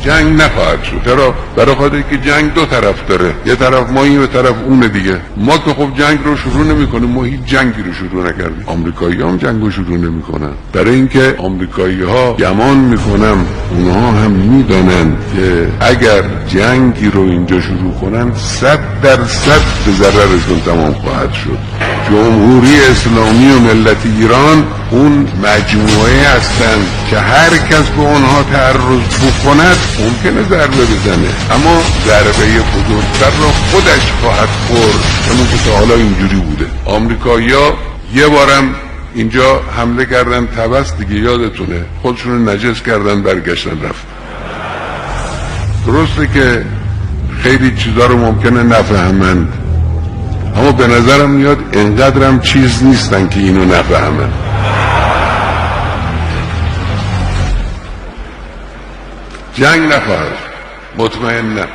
جنگ نخواهد شد. چرا؟ برای خاطر که جنگ دو طرف داره، یه طرف ماییم و طرف اونه دیگه. ما که خب جنگ رو شروع نمی‌کنیم، ما هیچ جنگی رو شروع نکردیم. آمریکایی‌ها هم جنگ رو شروع نمی‌کنن، برای اینکه آمریکایی‌ها گمان می‌کنم اونها هم می‌دونن که اگر جنگی رو اینجا شروع کنن 100% به ضررشون تمام خواهد شد. جمهوری اسلامی و ملت ایران اون مجموعه هستند که هر کس به اونها تعرض بکند ممکنه ضربه بزنه، اما ضربه بزرگتر رو خودش خواهد خورد، چون که تا حالا اینجوری بوده. آمریکایی‌ها یه بارم اینجا حمله کردن طبس دیگه، یادتونه، خودشون نجس کردن برگشتن رفت. درسته که خیلی چیزا رو ممکنه نفهمند، اما به نظرم میاد انقدرم چیز نیستن که اینو نفهمن. جنگ نخواهد، مطمئنم.